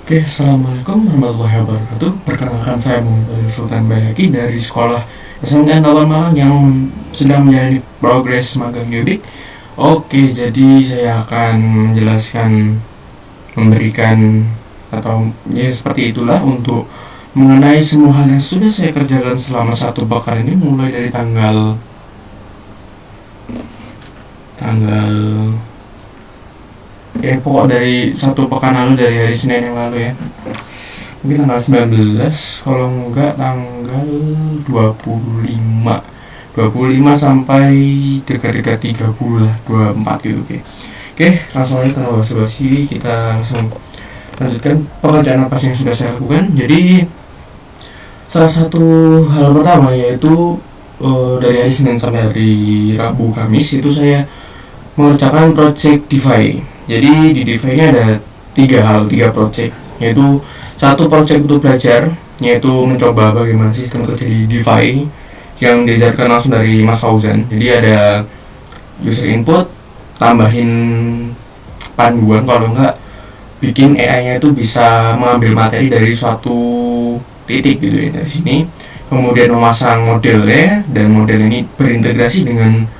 Oke, Assalamualaikum warahmatullahi wabarakatuh. Perkenalkan, saya Muhammad Sultan Bayaki dari sekolah SMK Tawan Malang yang sedang menjalani progres magang UBIK. Oke, jadi saya akan menjelaskan, memberikan atau ya seperti itulah untuk mengenai semua hal yang sudah saya kerjakan selama satu pekan ini, mulai dari tanggal pokok dari satu pekan lalu, dari hari Senin yang lalu ya, mungkin tanggal 19, kalau enggak tanggal 25 sampai dekat-dekat 30 lah, 24 gitu. Oke, langsung aja tanpa basa-basi, kita langsung lanjutkan pekerjaan apa yang sudah saya lakukan. Jadi salah satu hal pertama yaitu dari hari Senin sampai hari Rabu Kamis itu saya mengerjakan project DeFi. Jadi di DeFi ini ada tiga project, yaitu satu project untuk belajar, yaitu mencoba bagaimana sistem kerja di DeFi yang diajarkan langsung dari Mas Fauzan. Jadi ada user input, tambahin panduan, kalau enggak bikin AI-nya itu bisa mengambil materi dari suatu titik gitu ya, dari sini kemudian memasang modelnya, dan model ini berintegrasi dengan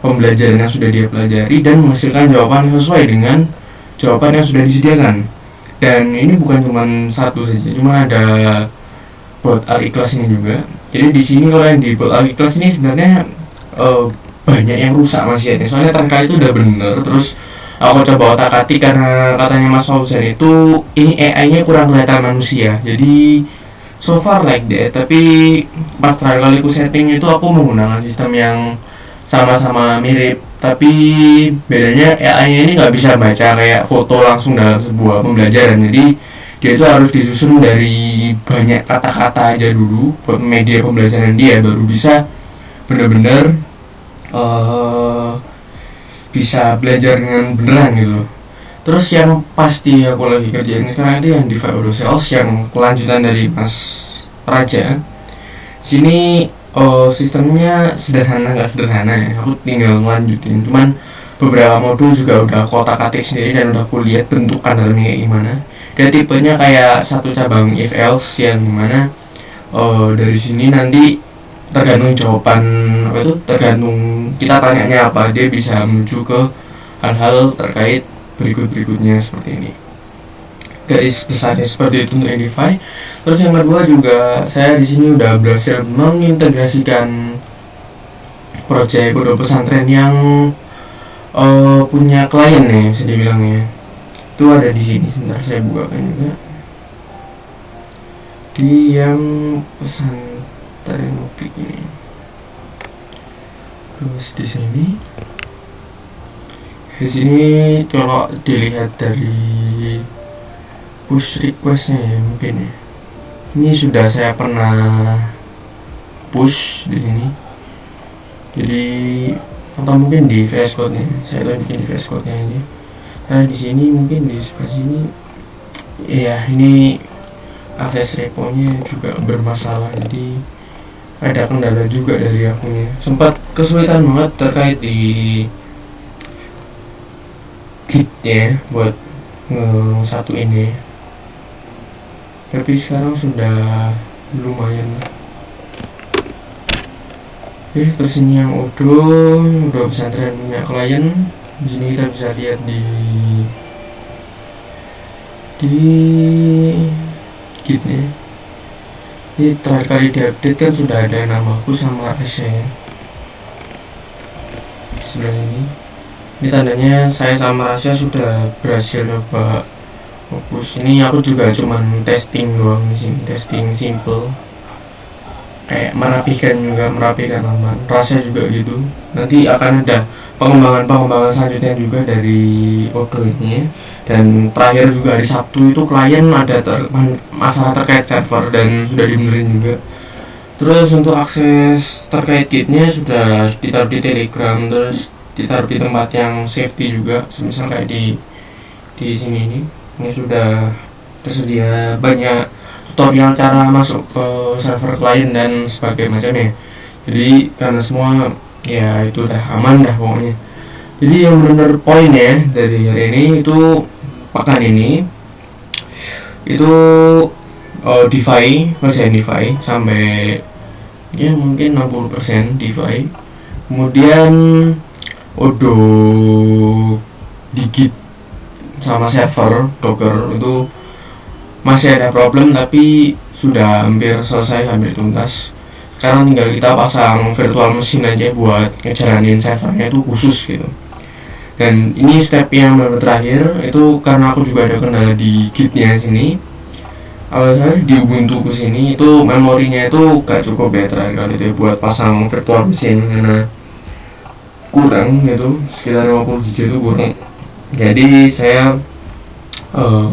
pembelajaran yang sudah dia pelajari dan menghasilkan jawaban yang sesuai dengan jawaban yang sudah disediakan. Dan ini bukan cuma satu saja, cuma ada bot Al-Ikhlas ini juga. Jadi di sini kalau yang di bot Al-Ikhlas ini sebenarnya banyak yang rusak masih ada. Soalnya terkait itu udah bener, terus aku coba otak-atik karena katanya Mas Fauzan itu ini AI-nya kurang kelihatan manusia. Jadi so far like that, tapi pas terakhir kali aku setting itu aku menggunakan sistem yang sama-sama mirip, tapi bedanya AI-nya ini nggak bisa baca kayak foto langsung dalam sebuah pembelajaran. Jadi dia itu harus disusun dari banyak kata-kata aja dulu buat media pembelajaran dia, baru bisa benar-benar bisa belajar dengan beneran gitu. Terus yang pasti aku lagi kerjain sekarang itu yang DeFi Sales, yang kelanjutan dari Mas Raja. Sini sistemnya nggak sederhana ya, aku tinggal ngelanjutin, cuman beberapa modul juga udah aku otak-atik sendiri dan udah aku lihat bentukan dalamnya kayak gimana. Dia tipenya kayak satu cabang if else, yang dimana dari sini nanti tergantung jawaban tergantung kita tanyanya apa, dia bisa menuju ke hal-hal terkait berikutnya seperti ini. Garis besarnya seperti itu untuk DeFi. Terus yang kedua juga, saya di sini udah berhasil mengintegrasikan proyek pondok pesantren yang punya klien ya, bisa dibilangnya. Itu ada di sini. Sebentar saya bukakan juga. Di yang pesantren Ubik ini. Terus di sini. Di sini kalau dilihat dari push requestnya ya, mungkin ya, ini sudah saya pernah push di sini. Jadi atau mungkin di VS Code nya, saya bikin di VS Code nya aja. Nah di sini mungkin di sebelah sini ya, ini akses reponya juga bermasalah, jadi ada kendala juga dari akunya. Sempat kesulitan banget terkait di Git ya buat satu ini, tapi sekarang sudah lumayan. Oke, terus ini yang udah pesantren punya klien. Di sini kita bisa lihat di Gitnya. Ini terakhir kali diupdate kan sudah ada namaku sama Rasya ya. Sebelah ini tandanya saya sama Rasya sudah berhasil coba fokus. Ini aku juga cuman testing doang di sini, testing simple, kayak merapikan laman. Rasanya juga gitu. Nanti akan ada pengembangan selanjutnya juga dari Odo ini. Dan terakhir juga hari Sabtu itu klien ada masalah terkait server dan sudah dibenerin juga. Terus untuk akses terkait kitnya sudah ditaruh di Telegram, terus ditaruh di tempat yang safety juga, misal kayak di sini ini sudah tersedia banyak tutorial cara masuk ke server klien dan sebagainya macamnya. Jadi karena semua ya itu udah aman dah pokoknya. Jadi yang benar poin ya dari hari ini itu pekan ini itu DeFi, kerjaan DeFi sampai ya mungkin 60% DeFi. Kemudian Odo, Digit sama server Docker itu masih ada problem tapi sudah hampir selesai, hampir tuntas. Sekarang tinggal kita pasang virtual machine aja buat ngejalanin servernya itu khusus gitu. Dan ini step yang terakhir itu karena aku juga ada kendala di gitnya sini. Awalnya di Ubuntu ku sini itu memorinya itu gak cukup ya terakhir kali itu buat pasang virtual machine karena kurang gitu, sekitar 50 GB itu kurang. Jadi saya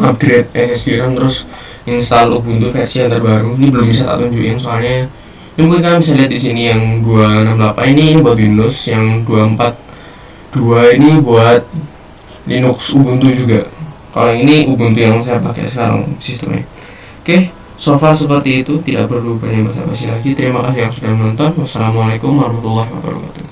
upgrade SSD RAM terus install Ubuntu versi yang terbaru. Ini belum bisa tak tunjukin soalnya ini mungkin kalian bisa lihat di sini yang 268 ini buat Windows, yang 242 ini buat Linux Ubuntu juga. Kalau ini Ubuntu yang saya pakai sekarang sistemnya. Oke, so far seperti itu, tidak perlu banyak basa-basi lagi. Terima kasih yang sudah menonton. Wassalamualaikum warahmatullahi wabarakatuh.